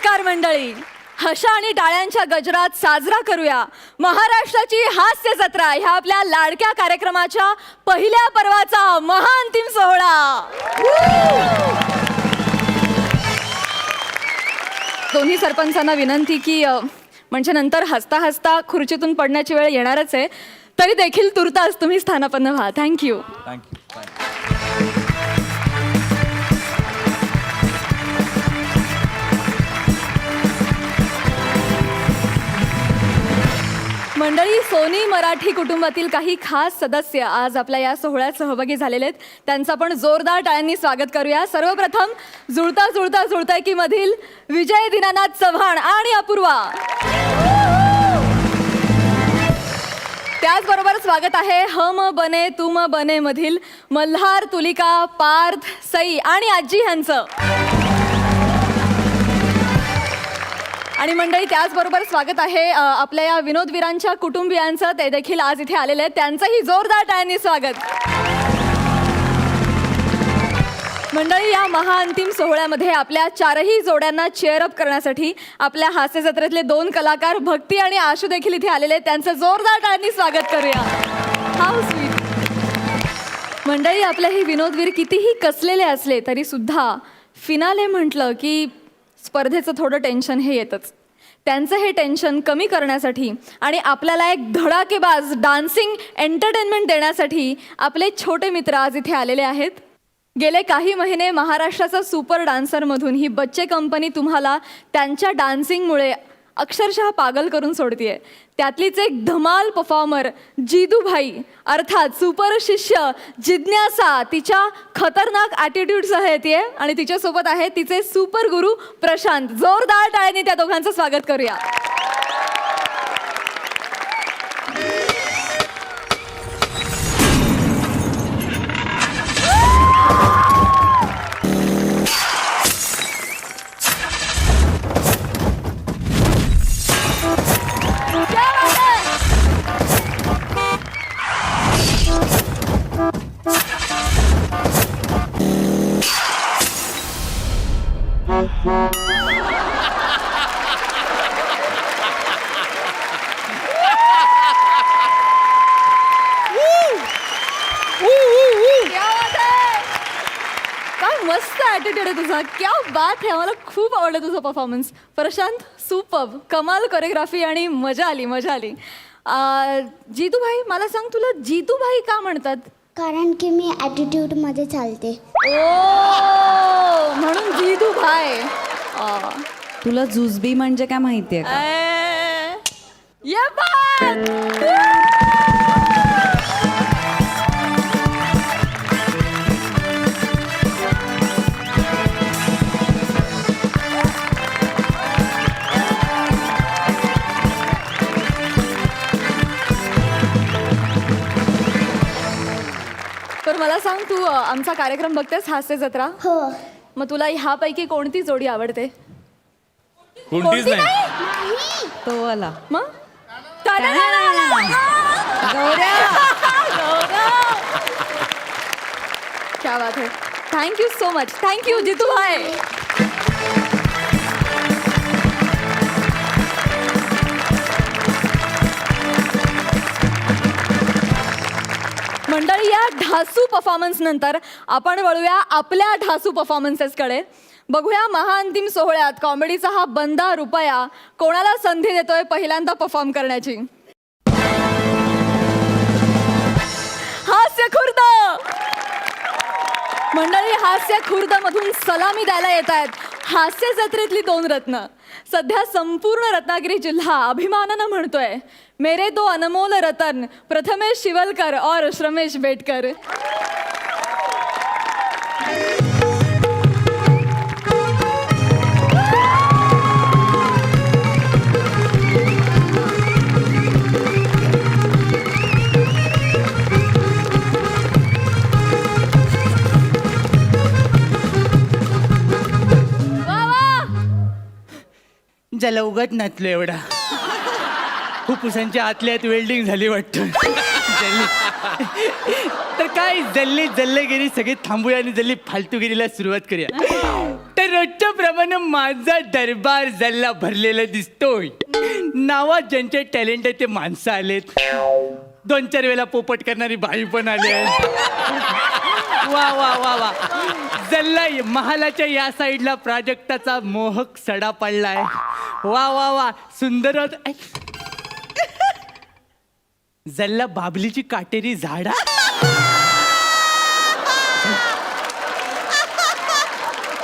नमस्कार मंडळी, हशा आणि टाळ्यांच्या गजरात साजरा करूया महाराष्ट्राची हास्य जत्रा ह्या आपल्या लाडक्या कार्यक्रमाच्या पहिल्या पर्वाचा महाअंतिम सोहळा। दोन्ही सरपंचांना विनंती की म्हणजे नंतर हसता हसता खुर्चीतून पडण्याची वेळ येणारच आहे, तरी देखील तुर्तास तुम्ही स्थानापन्न व्हा। थँक्यू। मंडळी, सोनी मराठी कुटुंबातील काही खास सदस्य आज आपल्या या सोहळ्यात सहभागी झालेले आहेत। त्यांचं आपण जोरदार टाळ्यांनी स्वागत करूया। सर्वप्रथम जुळता की मधील विजय दीनानाथ चव्हाण आणि अपूर्वा। त्याचबरोबर स्वागत आहे हम बने तुम बने मधील मल्हार, तुलिका, पार्थ, सई आणि आजी यांचं। आणि मंडळी, त्याचबरोबर स्वागत आहे आपल्या या विनोदवीरांच्या कुटुंबियांचं। ते देखील आज इथे आलेले आहेत, त्यांचंही जोरदार टाळ्यांनी स्वागत। मंडळी, या महाअंतिम सोहळ्यामध्ये आपल्या चारही जोड्यांना चेअर अप करण्यासाठी आपल्या हास्य जत्रेतले दोन कलाकार भक्ती आणि आशू देखील इथे आलेले आहेत, त्यांचं जोरदार टाळ्यांनी स्वागत करूया। How sweet. मंडळी, आपले हे विनोदवीर कितीही कसलेले असले तरी सुद्धा फिनाले म्हटलं की स्पर्धेचं थोडं टेन्शन हे येतच। त्यांचं हे टेन्शन कमी करण्यासाठी आणि आपल्याला एक धडाकेबाज डान्सिंग एंटरटेनमेंट देण्यासाठी आपले छोटे मित्र आज इथे आलेले आहेत। गेले काही महिने महाराष्ट्राचा सुपर डान्सरमधून ही बच्चे कंपनी तुम्हाला त्यांच्या डान्सिंगमुळे अक्षरशः पागल करून सोडतीये। त्यातलीच एक धमाल परफॉर्मर जिदूभाई अर्थात सुपर शिष्य जिज्ञासा तिच्या खतरनाक ॲटिट्यूडसह येते आणि तिच्यासोबत आहे तिचे सुपर गुरु प्रशांत। जोरदार टाळ्यांनी त्या दोघांचं स्वागत करूया। मस्त ॲटिट्यूड आहे तुझा, क्या बात है। मला खूप आवडलं तुझा परफॉर्मन्स प्रशांत, सुपर्ब, कमाल कोरिओग्राफी आणि मजा आली। जितूभाई, मला सांग, तुला जितूभाई का म्हणतात? कारण की मी ॲटिट्यूडमध्ये चालते। ओ, म्हणून जितूभाई। तुला जुजबी म्हणजे काय माहितीये का? ये बात। तर मला सांग, तू आमचा कार्यक्रम बघतेस हास्य जत्रा? हो। मग तुला ह्यापैकी कोणती जोडी आवडते? कोणतीच नाही। तो आला मग क्या बात है। Thank you so much. थँक्यू जितू भाई। मंडळी, या ढासू परफॉर्मन्स नंतर आपण वळूया आपल्या ढासू परफॉर्मन्सेसकडे। बघूया महाअंतिम सोहळ्यात कॉमेडीचा हा बंदा रुपया कोणाला संधी देतोय पहिल्यांदा परफॉर्म करण्याची। हास्य खुर्द मंडळी, हास्य खुर्द मधून सलामी द्यायला येत आहेत हास्य जत्रेतली दोन रत्न। सध्या संपूर्ण रत्नागिरी जिल्हा अभिमानानं म्हणतोय, मेरे दो अनमोल रतन प्रथमेश शिवलकर और श्रमेश बेटकर। ज्याला उगत नसलो एवढा फुफ्फुसांच्या आतल्यात वेल्डिंग झाली वाटतं। तर काय जल्ले जल्लेगिरी सगळे थांबूया आणि जल्ली फालतूगिरीला सुरुवात करूया। तर रोजच्या प्रमाणे माझा दरबार जल्ला भरलेला दिसतोय. नावात ज्यांचे टॅलेंट आहे ते माणसं आलेत. 2-4 वेळेला पोपट करणारी बाई पण आली आहे. वा वा वा वा. जल्ला महालाच्या या साईडला प्राजक्ताचा मोहक सडा पडलाय. वा वा वा सुंदर. जल्ला बाबलीची काटेरी झाडा.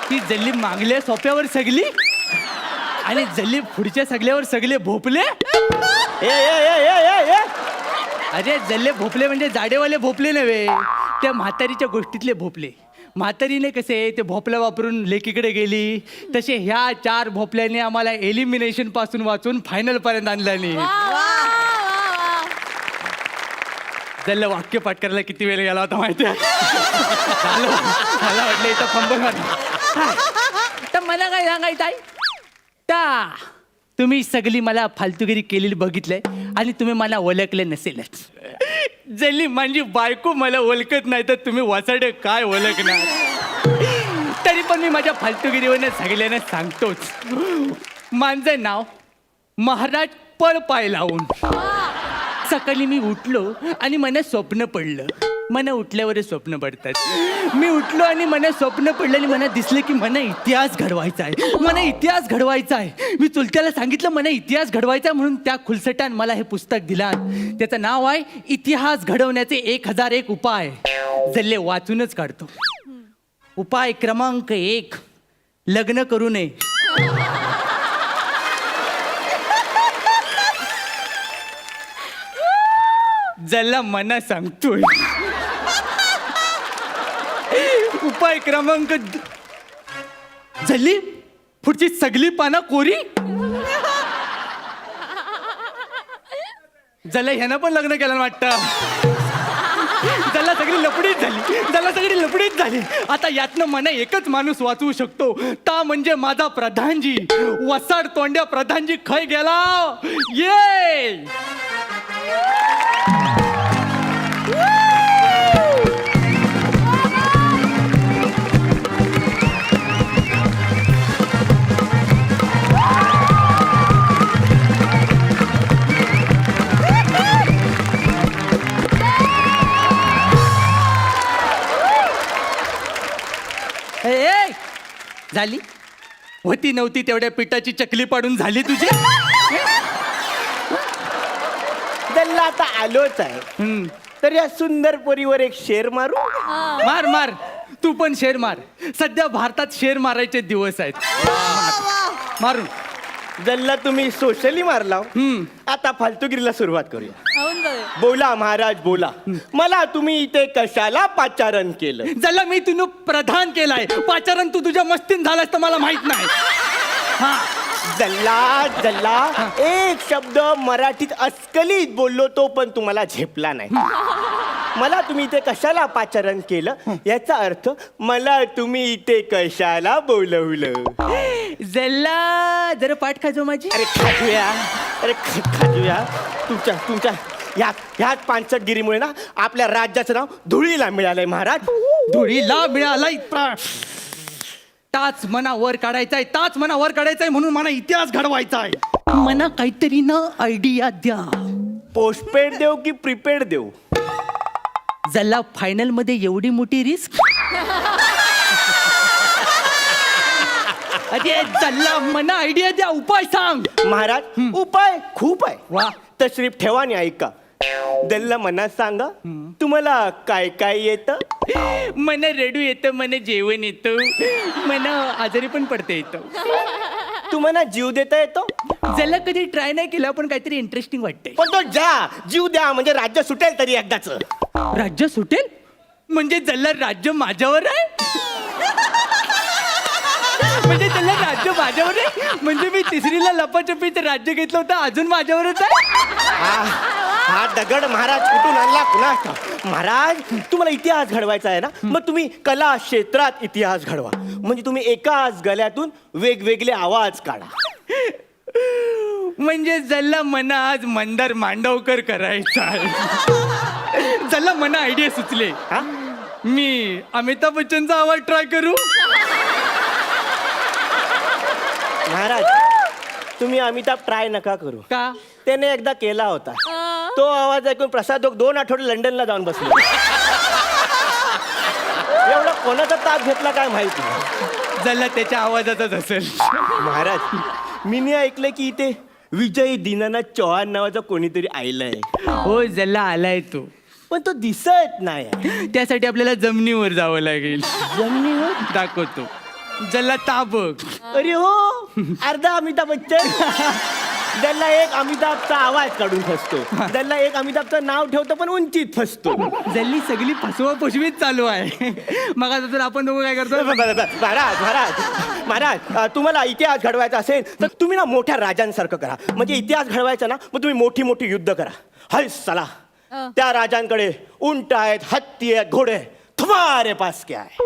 ती जल्ली मागल्या सोप्यावर सगली आणि जल्ली पुढच्या सगल्यावर सगळे भोपले. अरे जल्ले भोपले म्हणजे जाडेवाले भोपले नव्हे, त्या म्हातारीच्या गोष्टीतले भोपले. म्हातारीने कसे ते भोपला वापरून लेकीकडे गेली, तसे ह्या 4 भोपल्याने आम्हाला एलिमिनेशन पासून वाचून फायनल पर्यंत आणल्याने. जल्ला वाक्य पाठ करायला किती वेळ गेला होता माहिती आहे? मला वाटलं इथं फंबल तर मला काय सांगायचं आहे ता तुम्ही सगळी मला फालतूगिरी केलेली बघितलंय आणि तुम्ही मला ओळखले नसेलच. जल्ली माझी बायको मला ओळखत नाही तर तुम्ही वासाडे काय ओळखणार. तरी पण मी माझ्या फालतूगिरीवर सगळ्यांना सांगतोच. माझं नाव महाराज पळपाय लावून. सकाळी मी उठलो आणि मला स्वप्न पडलं. मला उठल्यावरच स्वप्न पडतात. मी उठलो आणि मला स्वप्न पडलं आणि मला दिसलं की मला इतिहास घडवायचा आहे. मला इतिहास घडवायचा आहे. मी चुलत्याला सांगितलं मला इतिहास घडवायचा आहे म्हणून त्या खुलसटान मला हे पुस्तक दिलं. त्याचं नाव आहे इतिहास घडवण्याचे 1001 उपाय. जल्ले वाचूनच काढतो. उपाय क्रमांक 1 लग्न करू नये. जल्ला मना सांगतोय. उपाय क्रमांक जल्ली पुढची सगळी पानं कोरी. जल्ला ह्यानं पण लग्न केलं वाटतं. जल्ला सगळी लपडीच झाली. आता यातनं मला एकच माणूस वाचवू शकतो, ता म्हणजे माझा प्रधानजी. वसाड तोंड्या प्रधानजी खय गेला. ये झाली होती नव्हती तेवढ्या पिठाची चकली पाडून झाली तुझी. जल्ला आता आलोच आहे तर या सुंदर पोरीवर एक शेर मारू. मार मार तू पण शेर मार. सध्या भारतात शेर मारायचे दिवस आहेत. मारून जल्ला तुम्ही सोशली मारला. आता फालतूगिरीला सुरुवात करूया. बोला महाराज बोला. मला तुम्ही इथे कशाला पाचारण केलं. जल्ला मी तुला प्रधान केलाय. पाचारण तू तुझ्या मस्तीन झालास तर मला माहित नाही. हा जल्ला एक शब्द मराठीत अस्खलित बोललो तो पण तुम्हाला झेपला नाही. मला तुम्ही इथे कशाला पाचारण केलं याचा अर्थ मला तुम्ही इथे कशाला बोलवलं. जल्ला जरा पाठ खाजो माझी. अरे खाजूया. तुमच्या ह्याच पानसटगिरीमुळे ना आपल्या राज्याचं नाव धुळीला मिळालंय महाराज. धुळीला मिळालाय. ताच मना वर काढायचाय म्हणून मला इतिहास घडवायचा आहे. मला काहीतरी ना आयडिया द्या. पोस्टपेड देऊ की प्रीपेड देऊ. जल्ला फायनल मध्ये एवढी मोठी रिस्क. अरे जल्ला मना आयडिया द्या. उपाय सांग महाराज. उपाय खूप आहे. वा. तशरीफ ठेवा आणि ऐका. जल्ला मना सांगा तुम्हाला काय काय येतं. मला रडू येतं, मला जेवण येतं, मला आजारी पण पडता येतं. तुम्हाला जीव देता येतो. जल्ला कधी ट्राय नाही केला पण काहीतरी इंटरेस्टिंग वाटतंय. पण तो ज्या जीव द्या म्हणजे राज्य सुटेल तरी एकदाच. राज्य सुटेल म्हणजे जल्ला राज्य माझ्यावर आहे. म्हणजे त्याला राज्य माझ्यावर आहे. म्हणजे मी तिसरीला लपाछपीचं राज्य घेतलं होतं अजून माझ्यावरच आहे. हा दगड महाराज कुठून आणला कुणा. महाराज तुम्हाला इतिहास घडवायचा आहे ना मग तुम्ही कला क्षेत्रात इतिहास घडवा. म्हणजे तुम्ही एकाच गळ्यातून वेगवेगळे आवाज काढा. म्हणजे जल्ला मना आज मंदार मांडवकर करायचा आहे. जल्ला मना आयडिया सुचले. मी अमिताभ बच्चनचा आवाज ट्राय करू. महाराज तुम्ही अमिताभ ट्राय नका करू. का त्याने एकदा केला होता. तो आवाज ऐकून प्रसाद 2 आठवडे लंडनला जाऊन बसलो. एवढा कोणाचा ताप घेतला काय माहिती नाही. जल्ला त्याच्या आवाजातच असेल. महाराज मी ऐकलं की इथे विजय दीनानाथ चौहान नावाचा कोणीतरी आयलाय. हो जल्ला आलाय तो, पण तो दिसत नाही. त्यासाठी आपल्याला जमिनीवर जावं लागेल. जमिनीवर दाखवतो. जल्ला ताबक. अरे हो अर्धा अमिताभ बच्चन. ज्याला एक अमिताभचा आवाज काढून फसतो, ज्याला एक अमिताभचं नाव ठेवतो पण उंचीत फसतो. जल्ली सगळी फसवा फसवीत चालू आहे. मग आता आपण दोघं काय करतो? महाराज महाराज महाराज तुम्हाला इतिहास घडवायचा असेल तर तुम्ही ना मोठ्या राजांसारखं करा. म्हणजे इतिहास घडवायचा ना मग तुम्ही मोठी मोठी युद्ध करा. हाय चला त्या राजांकडे उंट आहेत, हत्ती आहेत, घोडे आहेत. तुम्हारे पास क्या है?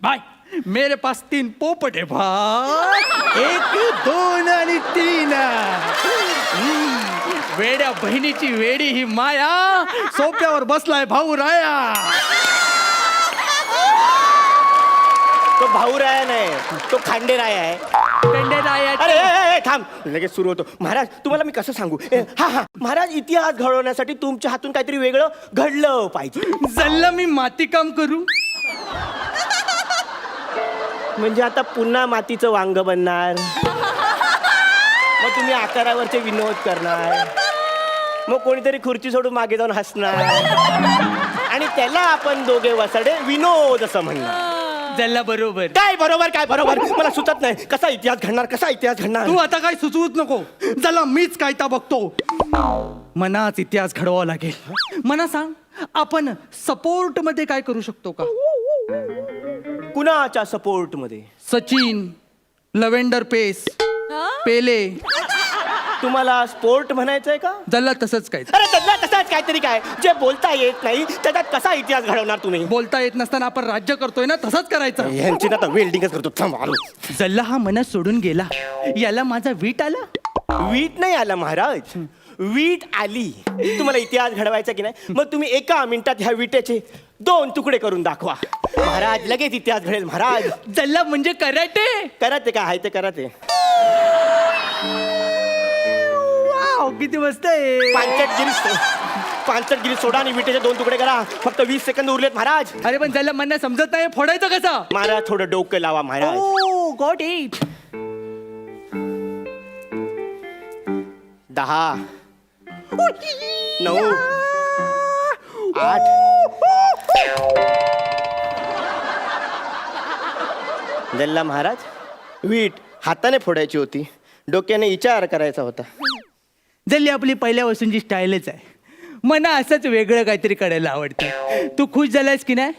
भाई मेरे पास 3 पोपट है भाई. 1 2 आणि 3. वेड्या बहिणीची वेडी ही माया, सोप्यावर बसलाय भाऊ राया. तो भाऊराया नाही, तो खांडेराया आहे. अरे ए, ए, थांब लगेच सुरू होतो. महाराज तुम्हाला मी कसं सांगू. हा महाराज इतिहास घडवण्यासाठी तुमच्या हातून काहीतरी वेगळं घडलं पाहिजे. जल्ला मी माती काम करू. म्हणजे आता पुन्हा मातीचं वांग बनणार, मग तुम्ही आकारावरचे विनोद करणार, मग कोणीतरी खुर्ची सोडून मागे जाऊन हसणार आणि त्याला आपण दोघे वसाडे विनोद असं म्हणणार. जल्ला बरोबर. काय बरोबर काय बरोबर मला सुचत नाही. कसा इतिहास घडणार, कसा इतिहास घडणार. तू आता काय सुचवूच नको. जला मीच कायता बघतो. मनाच इतिहास घडवावा लागेल. मना सांग आपण सपोर्ट मध्ये काय करू शकतो का? कुणाच्या सपोर्ट मध्ये? सचिन, लव्हेंडर पेस, पेले. तुम्हाला स्पोर्ट म्हणायचंय का? जल्ला तसंच काय. अरे त्यातला तसाच काहीतरी काय जे बोलता येत नाही त्याच्यात कसा इतिहास घडवणार तुम्ही? बोलता येत नसताना आपण राज्य करतोय ना, तसंच करायचं. यांची ना वेल्डिंगच करतो. थांब आलो. जल्ला हा मनात सोडून गेला. याला माझा वीट आला. वीट नाही आला महाराज, वीट आली. तुम्हाला इतिहास घडवायचा की नाही मग तुम्ही एका मिनिटात ह्या विटेचे 2 तुकडे करून दाखवा. महाराज लगेच इतिहास घडेल. महाराज जल्ला म्हणजे कराटे. कराते काय आहे ते कराते. किती मस्त आहे. पांचटगिरी सोडा आणि विटेचे 2 तुकडे करा. फक्त 20 सेकंद उरलेत महाराज. अरे पण जल्ला मला समजत नाही फोडायचं कसं. महाराज थोडं डोकं लावा महाराज. Got it. 10 9 8 जल्ला महाराज वीट हाताने फोडायची होती, डोक्याने विचार करायचा होता. जल्ली आपली पहिल्यापासूनची स्टाईलच आहे. मना असंच वेगळं काहीतरी करायला आवडतं. तू खुश झालास की नाही?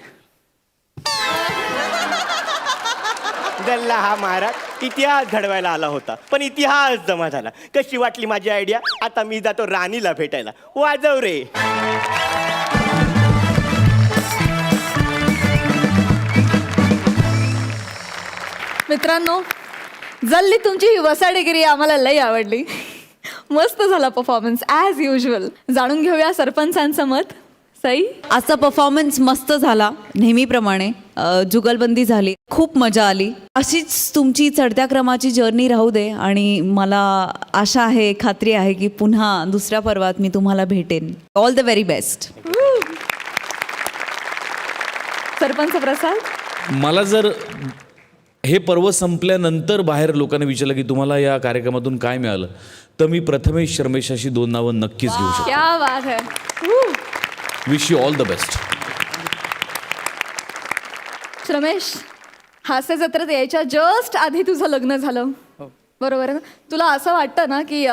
जल्ला हा महाराज इतिहास घडवायला आला होता पण इतिहास जमा झाला. कशी वाटली माझी आयडिया? आता मी जातो राणीला भेटायला. वाजव रे. मित्रांनो, जल्ली तुमची ही वसाडेगिरी आम्हाला लई आवडली. मस्त झाला परफॉर्मन्स ॲज युजल. जाणून घेऊया सरपंचांचं मत. सई, असा परफॉर्मन्स मस्त झाला नेहमीप्रमाणे. जुगलबंदी झाली, खूप मजा आली. अशीच तुमची चढत्या क्रमाची जर्नी राहू दे आणि मला आशा आहे, खात्री आहे की पुन्हा दुसऱ्या पर्वात मी तुम्हाला भेटेन. All the very best. Sarpanch Prasad. मला जर हे पर्व संपल्यानंतर बाहेर लोकांना विचारलं की तुम्हाला या कार्यक्रमातून काय मिळालं, तर मी प्रथमेश शर्मेश अशी 2 नावं नक्कीच घेऊ शकतो. क्या बात है. Wish you all the best. Ramesh, हास्य जत्रेत यायच्या जस्ट आधी तुझं लग्न झालं, बरोबर आहे ना? तुला असं वाटतं ना की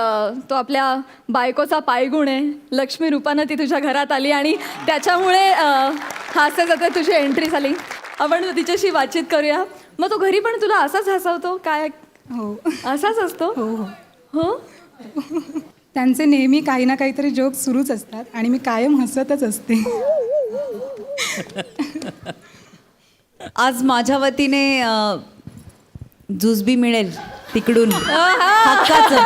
तो आपल्या बायकोचा पायगुण आहे, लक्ष्मी रूपानं ती तुझ्या घरात आली आणि त्याच्यामुळे हास्य जत्रेत तुझी एंट्री झाली. आपण तिच्याशी बातचीत करूया. मग तो घरी पण तुला असाच हसवतो काय? हो असाच असतो? हो हो हो. त्यांचे नेहमी काही ना काहीतरी जोक सुरूच असतात आणि मी कायम हसतच असते. आज माझ्या वतीने जुजबी मिळेल तिकडून हक्काचं.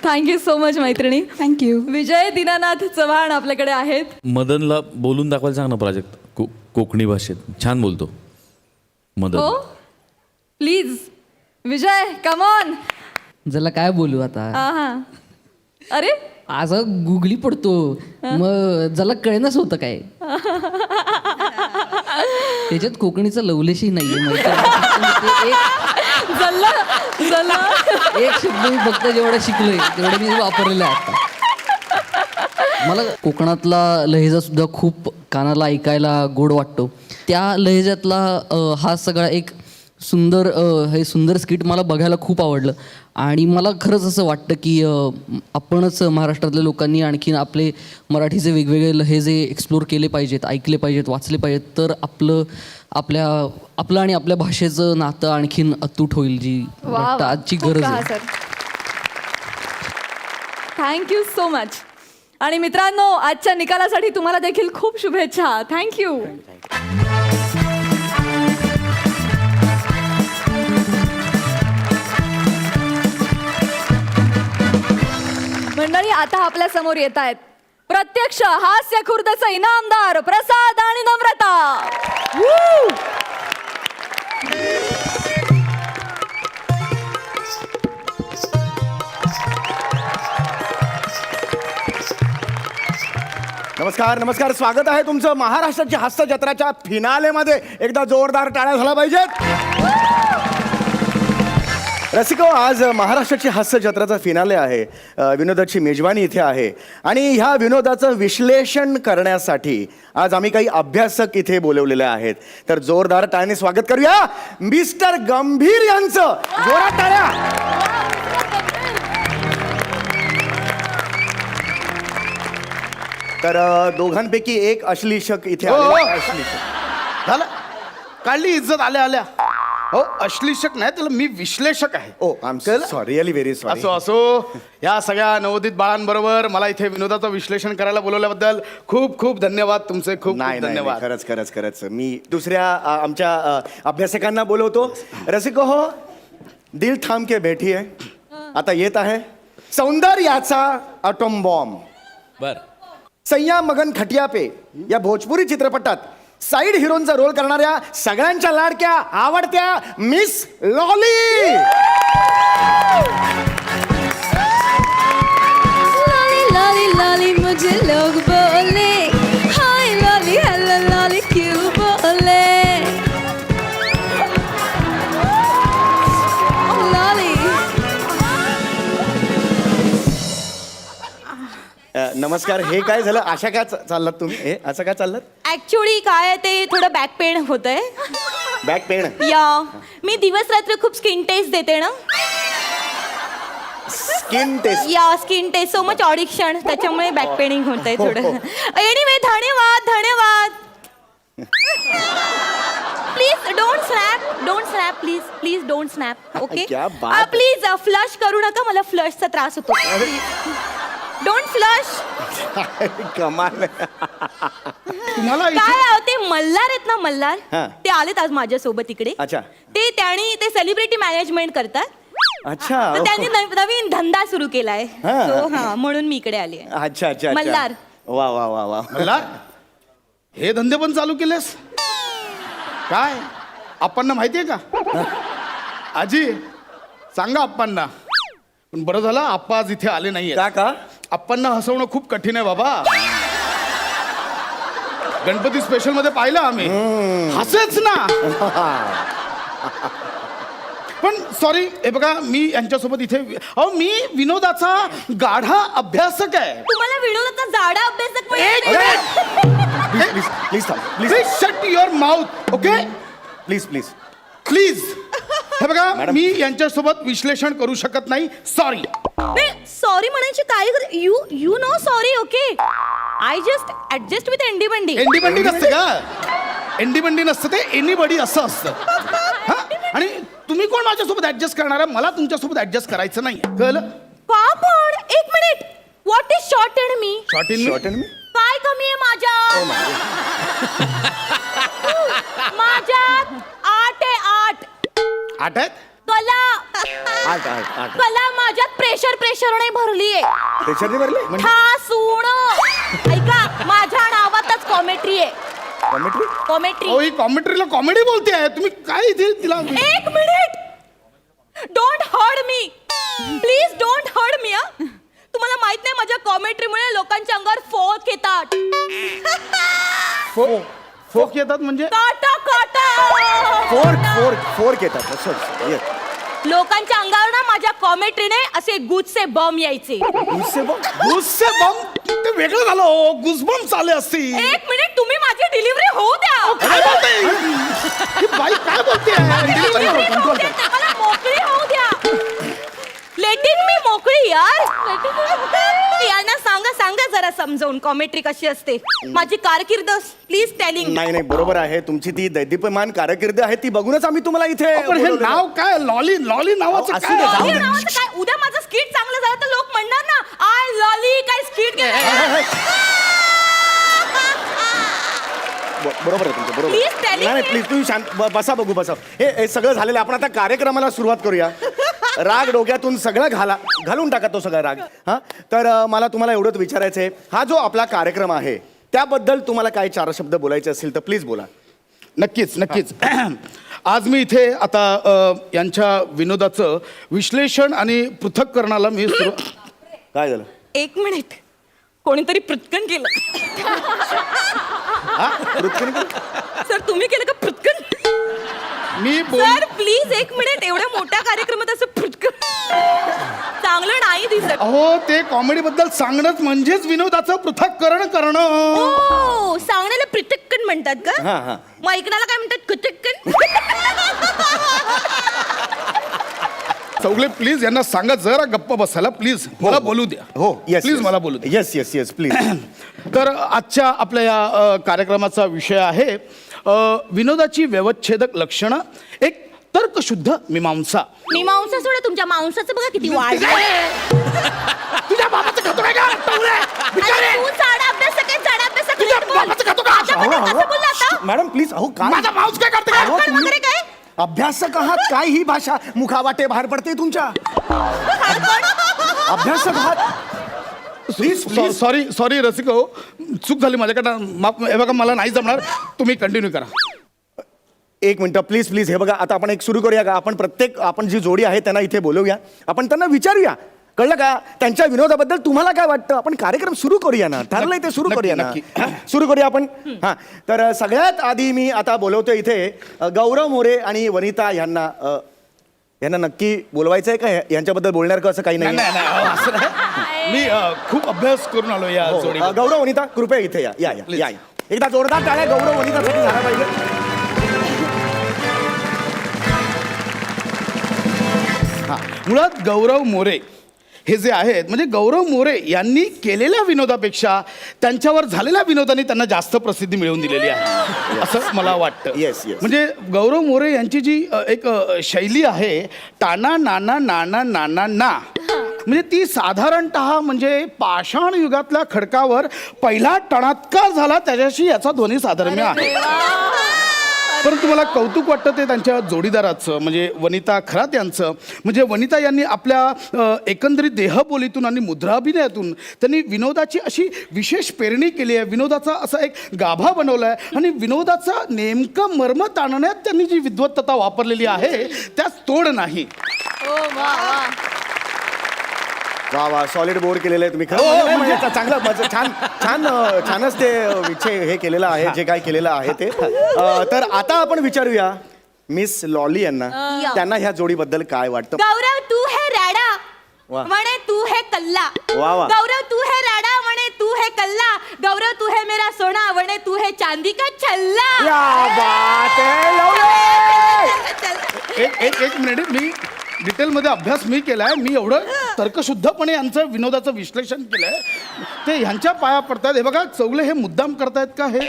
थँक्यू सो मच मैत्रिणी. थँक्यू. विजय दीनानाथ चव्हाण आपल्याकडे आहेत. मदनला बोलून दाखवायला सांग ना प्राजक्त. कोकणी भाषेत छान बोलतो हो मदत. Please Vijay come on. ज्याला काय बोलू आता हा अरे आज गुगली पडतो मग ज्याला कळेनाच होतं काय त्याच्यात कोकणीचं लवलेशही नाहीये माहिती आहे? जल्ला जल्ला एक शब्द मी फक्त जेवढा शिकलोय तेवढं मी वापरलेलं आहे आता. मला कोकणातला लहेजा सुद्धा खूप कानाला ऐकायला गोड वाटतो. त्या लहेजातला हा सगळा एक सुंदर हे सुंदर स्किट मला बघायला खूप आवडलं आणि मला खरंच असं वाटतं की आपणच महाराष्ट्रातल्या लोकांनी आणखीन आपले मराठीचे वेगवेगळे लहेजे एक्सप्लोर केले पाहिजेत, ऐकले पाहिजेत, वाचले पाहिजेत, तर आपलं आणि आपल्या भाषेचं नातं आणखीन अतूट होईल, जी वाटतं आजची गरज आहे. Sir thank you so much. आणि मित्रांनो आजच्या निकालासाठी तुम्हाला देखील खूप शुभेच्छा. थँक्यू. मंडळी आता आपल्या समोर येत आहेत प्रत्यक्ष हास्य खुर्दचे इनामदार प्रसाद आणि नम्रता. नमस्कार नमस्कार, स्वागत आहे तुमचं महाराष्ट्राची हास्य जत्राच्या फिनालेमध्ये. एकदा जोरदार टाळ्या झाला पाहिजेत. रसिको, आज महाराष्ट्राची हास्य जत्राचा फिनाले आहे. विनोदाची मेजवानी इथे आहे आणि ह्या विनोदाचं विश्लेषण करण्यासाठी आज आम्ही काही अभ्यासक इथे बोलवलेले आहेत. तर जोरदार टाळ्याने स्वागत करूया मिस्टर गंभीर यांचं. जोरात टाळ्या. तर दोघांपैकी एक अश्लीषक इथे आलेला आहे. अश्लीषक झालं, काढली इज्जत आल्या आल्या. हो, अश्लीषक नाही, त्याला मी विश्लेषक आहे. Oh uncle, sorry, really very sorry. असो असो, या सगळ्या नवोदित बाळांबरोबर मला इथे विनोदाचं विश्लेषण करायला बोलवल्याबद्दल खूप खूप धन्यवाद तुमचे. खूप नाही खूप नाही, धन्यवाद. खरंच खरंच खरंच. मी दुसऱ्या आमच्या अभ्यासकांना बोलवतो. रसिको हो, दिल थांब के बैठी है. आता येत आहे सौंदर्याचा अटोम बॉम्ब. बर सय्या मगन खटिया पे या भोजपुरी चित्रपटात साईड हिरोनचा रोल करणाऱ्या सगळ्यांच्या लाडक्या आवडत्या मिस लॉली. लाली लाली लाली मुझे लोग बोले हाय लाली हेलो लाली क्यों बोले लाली. नमस्कार. हे काय झालं? अशा काय चाललात तुम्ही? हे असं काय चाललात? ऍक्च्युली काय आहे ते थोडं बॅक पेन होत आहे. Back pain? या मी दिवस रात्र खूप स्किन टेस्ट देते ना. Screen test? या screen test, so much audition, त्याच्यामुळे बॅक पेनिंग होत आहे थोडं. एनिवे, धन्यवाद धन्यवाद. Please don't snap please please don't snap. Okay क्या बात. प्लीज फ्लश करू नका, मला फ्लशचा त्रास होतो. Don't flush. कमाल. तुम्हाला इथे काय ते मल्हार आहेत ना, मल्हार, हा. ते आलेत आज माझ्यासोबत इकडे. अच्छा. ते सेलिब्रिटी मॅनेजमेंट करतात. अच्छा. तर त्यांनी नवीन धंदा सुरू केलाय. हा. So, हा, म्हणून मी इकडे आली. अच्छा अच्छा. मल्हार. वा वा वा वा. मला हे धंदे पण चालू केलेस काय? आप्पांना माहितीये का? आजी सांगा आप्पांना. पण बरं झालं आप्पा आज इथे आले नाहीये. का? आप्पांना हसवणं खूप कठीण आहे बाबा. गणपती स्पेशल मध्ये पाहिलं आम्ही, हसेच ना. पण सॉरी, हे बघा, मी यांच्यासोबत इथे मी विनोदाचा गाढा अभ्यासक आहे. तुम्हाला विनोदाचा जाडा अभ्यासक प्लीज प्लीज थांब. Please please shut your mouth. Okay, please please please. हे बघा, मी यांच्यासोबत विश्लेषण करू शकत नाही. सॉरी. सॉरी म्हणायची काय? You know sorry. Okay, I just adjust with एंडी बंडी. एंडीबंडी नसते का? एंडीबंडी नसतं, ते एनीबडी असं असतं. हा? आणि तुम्ही कोण माझ्यासोबत ऍडजस्ट करणार आहे? मला तुमच्यासोबत ऍडजस्ट करायचं नाही. कळलं? का पण? एक मिनिट. What is short and me? Short in short me. काय कमी आहे माझ्यात? माझ्यात 8 आहे 8. 8 आहेत. कला आठ आठ आठ. कला माझ्यात प्रेशर नाही भरलीये. प्रेशरने भरले? ठासूण. ऐका, माझ्या नावातच कॉमेट्री आहे. कॉमेंट्री कॉमेट्री. हो ही कॉमेंट्रीला कॉमेडी बोलते आहे तुम्ही काय इथे तिला एक minute. Don't hurt me, please don't hurt me. तुम्हाला माहित नाही माझ्या कॉमेंट्रीमुळे लोकांच्या अंगावर फोक येतात. फोक येतात म्हणजे काटा काटा. फोर्क येतात असं येस. लोकांच्या अंगावर ना माझ्या कॉमेंट्रीने असे गुजचे बम यायचे. गुस्से बम ते वेगळं झालं हो गुसबम चाले असतील एक मिनिट, तुम्ही माझी डिलिव्हरी होऊ द्या. काय बोलते ही बाई काय बोलते Delivery होऊ द्या, मला मोकळी होऊ द्या. लेटिंग मी मोकळी यार. यांना सांगा जरा समजावून कॉमेंट्री कशी असते. माझी कारकीर्द प्लीज टेलिंग. नाही बरोबर आहे तुमची ती दैदीप्यमान कारकीर्द आहे ती बघूनच आम्ही तुम्हाला इथे पण हे बोलवलेलं. नाव काय लॉली लॉली नावाचं असू दे, जाऊ काय दे. नावाचं काय, उद्या माझं स्किट चांगलं झालं तर लोक म्हणणार ना आय लॉली काय स्किट बरोबर आहे तुमचं बरोबर Please tell नाही me. प्लीज तुम्ही शांत बसा बघू बसा हे सगळं झालेलं आहे. आपण आता कार्यक्रमाला सुरुवात करूया. राग डोक्यातून सगळं घालून टाका तो सगळा राग. हा तर मला तुम्हाला एवढंच विचारायचं आहे हा जो आपला कार्यक्रम आहे त्याबद्दल तुम्हाला काय 4 शब्द बोलायचे असतील तर प्लीज बोला. नक्कीच आज मी इथे आता यांच्या विनोदाचं विश्लेषण आणि पृथक्करणाला मी काय झालं एक मिनिट, कोणीतरी पृथ्कन केलं. सर तुम्ही केलं का पृथ्कन? मी सर प्लीज एक मिनिट, एवढ्या मोठ्या कार्यक्रमात असं पृथ्कन चांगलं नाही दिसत. अहो ते कॉमेडी बद्दल सांगणंच म्हणजेच विनोदाचं पृथक्करण करणं. ओ सांगण्याला पृथक्कन म्हणतात का? हा. मग ऐकण्याला काय म्हणतात? कुचक्कन. चौगले प्लीज यांना सांगा जरा गप्प बसायला प्लीज मला बोलू द्या. हो येस प्लीज मला बोलू द्या. Yes please. तर आजच्या आपल्या या कार्यक्रमाचा विषय आहे विनोदाची व्यवच्छेदक लक्षणं, एक तर्कशुद्ध मीमांसा. मी मांसा सोडा, तुमच्या मांसाचं बघा किती वाढ. तुझ्या बाबाचं खातो काय का? तू चाडा अभ्यास काय चाडा अभ्यास तुझ्या बाबाचं खातो का? कसं बोलला आता? मॅडम प्लीज अहो काय माझा माऊस काय करते अहो, पण तुम्ही वगैरे काय? अभ्यासक आहात काय ही भाषा मुखावाटे बाहेर पडते तुमच्या. अभ्यासक आहात प्लीज सॉरी रसिक हो चूक झाली माझ्याकडनं माफ. हे बघा मला नाही जमणार तुम्ही कंटिन्यू करा. एक मिनिट प्लीज हे बघा आता आपण एक सुरू करूया का आपण जी जोडी आहे त्यांना इथे बोलवूया आपण त्यांना विचारूया कळलं का त्यांच्या विनोदाबद्दल तुम्हाला काय वाटतं आपण कार्यक्रम सुरू करूया ना ठरलंय ते सुरू करूया ना सुरू करूया आपण. हां तर सगळ्यात आधी मी आता बोलवतो इथे गौरव मोरे आणि वनिता यांना नक्की बोलवायचं आहे का यांच्याबद्दल बोलणार का असं काही नाही. असं नाही. मी खूप अभ्यास करून आलो या जोडी. गौरव वनिता कृपया इथे या एकदा जोरदार टाळ्या गौरव वनितासाठी झाला पाहिजे. मुळात गौरव मोरे हे जे आहेत म्हणजे गौरव मोरे यांनी केलेल्या विनोदापेक्षा त्यांच्यावर झालेल्या विनोदाने त्यांना जास्त प्रसिद्धी मिळवून दिलेली आहे असं मला वाटतं. Yes. म्हणजे गौरव मोरे यांची जी एक शैली आहे टाना नाना नाना नाना ना म्हणजे ती साधारणतः म्हणजे पाषाण युगातल्या खडकावर पहिला टणात्कार झाला त्याच्याशी याचा ध्वनी साधर्म्य आहे. परंतु मला कौतुक वाटतं ते त्यांच्या जोडीदाराचं म्हणजे वनिता खरात यांचं. म्हणजे वनिता यांनी आपल्या एकंदरीत देहबोलीतून आणि मुद्राभिनयातून त्यांनी विनोदाची अशी विशेष पेरणी केली आहे. विनोदाचा असा एक गाभा बनवला आहे आणि विनोदाचा नेमकं मर्म ताणण्यात त्यांनी जी विद्वत्तता वापरलेली आहे त्यास तोड नाही. वा सॉलिड बोर्ड केलेलं आहे तुम्ही खरं चांगलं छानच ते विषय हे केलेलं आहे जे काय केलेलं आहे ते. तर आता आपण विचारूया मिस लॉली यांना त्यांना ह्या जोडीबद्दल काय वाटतं. गौरव तू है राडा वाह. म्हणे तू है कल्ला. वाह. गौरव तू है राडा म्हणे तू है कल्ला. गौरव तू है मेरा सोना म्हणे तू है चांदी का छल्ला. क्या बात है लवली. एक मिनिट मी डिटेलमध्ये अभ्यास मी केला आहे. मी एवढं तर्कशुद्धपणे यांचं विनोदाचं विश्लेषण केलं आहे ते ह्यांच्या पाया पडतात. हे बघा चौगले हे मुद्दाम करतायत का हे.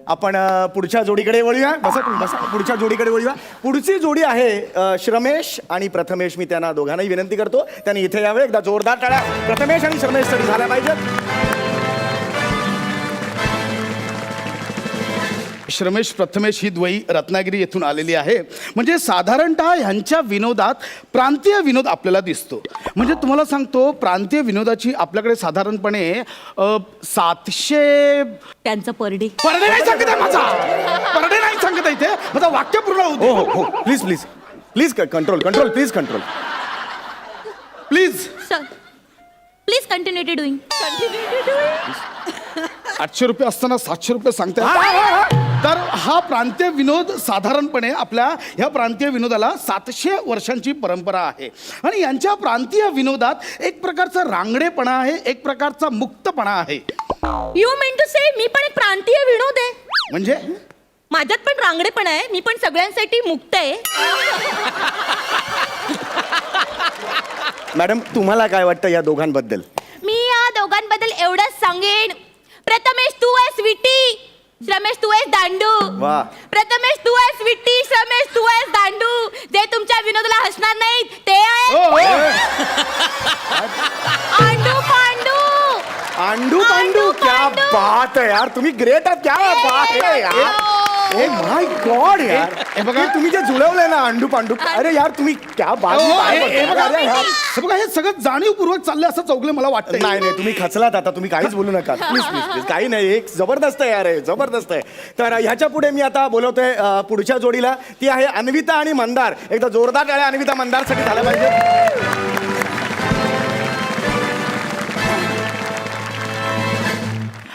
आपण पुढच्या जोडीकडे वळूया. बसा पुढच्या जोडीकडे वळूया. पुढची जोडी आहे श्रमेश आणि प्रथमेश. मी त्यांना दोघांनाही विनंती करतो त्यांनी इथे यावे. एकदा जोरदार टाळ्या प्रथमेश आणि श्रमेशसाठी झाल्या पाहिजेत. श्रमेश प्रथमेश ही द्वयी रत्नागिरी येथून आलेली आहे. म्हणजे साधारणतः ह्यांच्या विनोदात प्रांतीय विनोद आपल्याला दिसतो. म्हणजे तुम्हाला सांगतो, प्रांतीय विनोदाची आपल्याकडे साधारणपणे 700 त्यांचं परडे. परडे नाही सांगत आहे माझा, परडे नाही सांगत आहे इथे, माझा वाक्य पूर्ण होऊ दे. हो हो हो please please please control control please control. Please. Please continue to doing. 800 रुपये असताना 700 रुपये सांगताय. तर हा प्रांतीय विनोद साधारणपणे आपल्या ह्या प्रांतीय विनोदाला 700 वर्षांची परंपरा आहे. आणि यांच्या प्रांतीय विनोदात एक प्रकारचा रांगडेपणा आहे, एक प्रकारचा मुक्तपणा आहे. यू मीन टू से मी पण एक प्रांतीय विनोद आहे. म्हणजे माझ्यात पण रांगडे पण आहे, मी पण सगळ्यांसाठी मुक्त आहे. मॅडम तुम्हाला काय वाटतं या दोघांबद्दल? मी या दोघांबद्दल एवढंच सांगेन, प्रथमेश तू आहेस विटी, श्रमेश तू आहेस दांडू. वा. प्रथमेश तू आहेस विटी, श्रमेश तू आहेस दांडू. जे तुमच्या विनोदाला हसणार नाहीत ते आहे आंडू पांडू. आंडू पांडू. क्या बात है यार, तुम्ही ग्रेट आहात. क्या बात है यार. ओ माय गॉड यार. हे बघा तुम्ही जे जुळवलंय ना आंडू पांडू, अरे यार तुम्ही क्या बात. हे बघा, हे सगळं जाणीवपूर्वक चाललंय असं चौगले मला वाटतं. नाही नाही तुम्ही खचलात आता, तुम्ही काहीच बोलू नका प्लीज प्लीज प्लीज. काही नाही, एक जबरदस्त आहे यार, हे जबरदस्त आहे. तर ह्याच्या पुढे मी आता बोलवतोय पुढच्या जोडीला. ती आहे अन्विता आणि मंदार. एकदा जोरदार टाळ्या अन्विता मंदारसाठी झाल्या पाहिजे.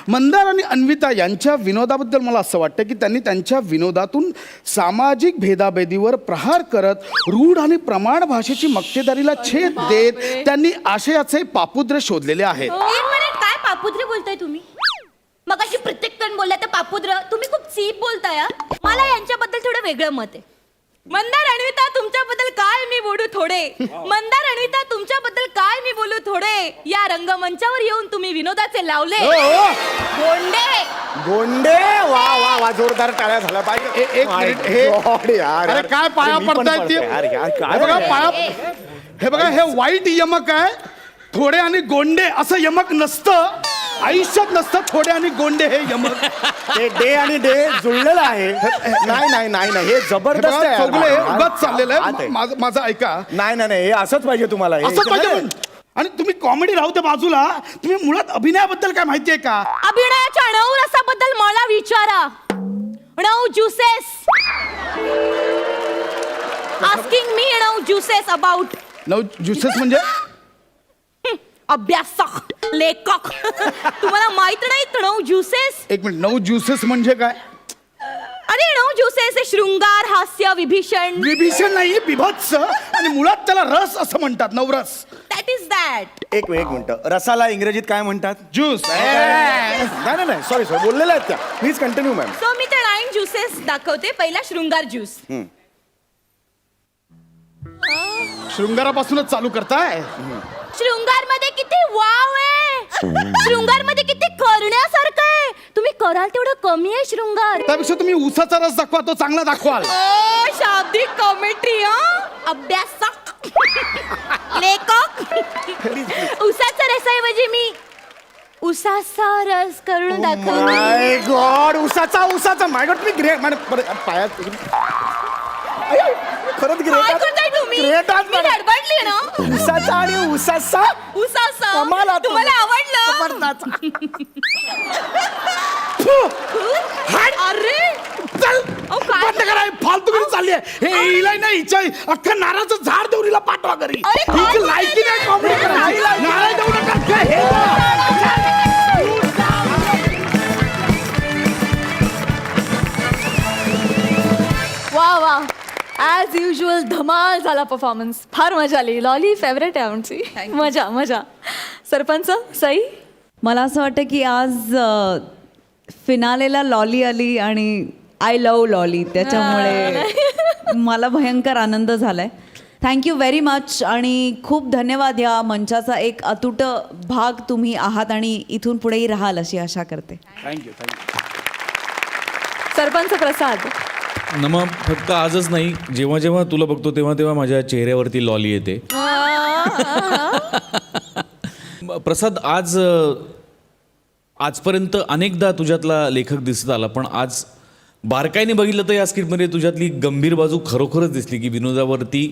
मंदार आणि अन्विता यांच्या विनोदाबद्दल मला असं वाटतं की त्यांनी त्यांच्या विनोदातून सामाजिक भेदाभेदीवर प्रहार करत रूढ आणि प्रमाण भाषेची मक्तेदारीला छेद देत त्यांनी आशयाचे पापुद्र शोधलेले आहेत. एक मिनिट, काय पापुद्रे बोलताय तुम्ही? मगाशी प्रत्येक जण बोलला तर पापुद्र. तुम्ही खूप चीप बोलताय हा. मला यांच्याबद्दल थोडं वेगळं मत आहे. मंदार अन्विता तुमच्याबद्दल काय मी बोलू थोडे. मंदार अन्विता तुमच्याबद्दल काय मी बोलू थोडे. या रंगमंचावर येऊन तुम्ही विनोदाचे लावले गोंडे. गोंडे. वा वा वा, जोरदार टाळ्या झाल्या पाहिजे. एक मिनिट, हे यार अरे काय पाया पडतायत ते? यार यार हे काय बघा पाया, हे बघा, हे वाईट यमक आहे. थोडे आणि गोंडे असं यमक नसतं, आयुष्यात नसतं थोडे आणि गोंडे हे यमक. ते डे आणि डे जुळलेलं आहे. नाही नाही नाही नाही, हे जबरदस्त आहे यार. चौगले उगाच चाललेलं बात आहे. माझं ऐका. नाही नाही नाही, हे असंच पाहिजे तुम्हाला. हे असं पाहिजे पण. आणि तुम्ही कॉमेडी राहू त्या बाजूला, तुम्ही मुळात अभिनयाबद्दल काय माहितीये का? अभिनयाच्या नऊ रसाबद्दल मला विचारा. नऊ ज्युसेस. आस्किंग मी नऊ ज्युसेस अबाउट. नऊ ज्युसेस म्हणजे? अभ्यासक, लेखक. तुम्हाला माहित नाही नऊ ज्युसेस? एक मिनिट, 9 ज्युसेस म्हणजे काय? अरे 9 ज्युसेस हे शृंगार, हास्य, विभीषण. विभीषण नाही, बिभत्स. आणि मुळात त्याला रस असं म्हणतात, नवरस. That is that. एक मिनिट, रसाला इंग्रजीत काय म्हणतात? ज्यूस. नाही नाही सॉरी सॉरी, बोललेल्या आहेत त्या. Please continue ma'am. सो मी ते 9 ज्युसेस दाखवते. पहिला शृंगार ज्यूस. शृंगारापासूनच चालू करताय? शृंगार मध्ये किती वाव आहे. शृंगार मध्ये किती करण्यासारखं आहे. तुम्ही कराल तेवढं कमी आहे शृंगार. त्यापेक्षा तुम्ही उसाचा रस दाखवा, तो चांगला दाखवाल. ओ शाब्दिक कॉमेंट्री. अभ्यासक, लेखक. उसाचा रसाऐवजी मी उसाचा रस करून दाखवते. माय गॉड, उसाचा माय गॉड. तुम्ही ग्रेट मॅडम. पायात खरंच काय करताय तुम्ही? ग्रेट आहात मी गडबडली ना. उसाचा आणि उसाचा उसाचा कमाल आहात तुम्ही. तुम्हाला आवडलं? अरे चल अहो, काय? बंद करा, हे फालतू चालली आहे. हे हिला नाही, हिच्या अख्खा नारळाचं झाड देऊरीला पाठवा घरी. अरे, काय हिची बोलताय? लायकी नाही कॉमेडी करायची. नारळ देऊ नका. काय हे वा वा, ॲज युजल धमाल झाला परफॉर्मन्स. फार मजा आली. लॉली फेवरेट आहे आमची. मजा मजा. सरपंच सई, मला असं वाटतं की आज फिनालेला लॉली आली आणि आय लव्ह लॉली, त्याच्यामुळे मला भयंकर आनंद झालाय. थँक्यू व्हेरी मच आणि खूप धन्यवाद. या मंचाचा एक अतूट भाग तुम्ही आहात आणि इथून पुढेही राहाल अशी आशा करते. Thank you thank you. सरपंच प्रसाद. फक्त आजच नाही, जेव्हा जेव्हा तुला बघतो तेव्हा तेव्हा माझ्या चेहऱ्यावरती लॉली येते. प्रसाद, आजपर्यंत अनेकदा तुझ्यातला लेखक दिसत आला, पण आज बारकाईने बघितलं तर या स्किटमध्ये तुझ्यातली गंभीर बाजू खरोखरच दिसली की विनोदावरती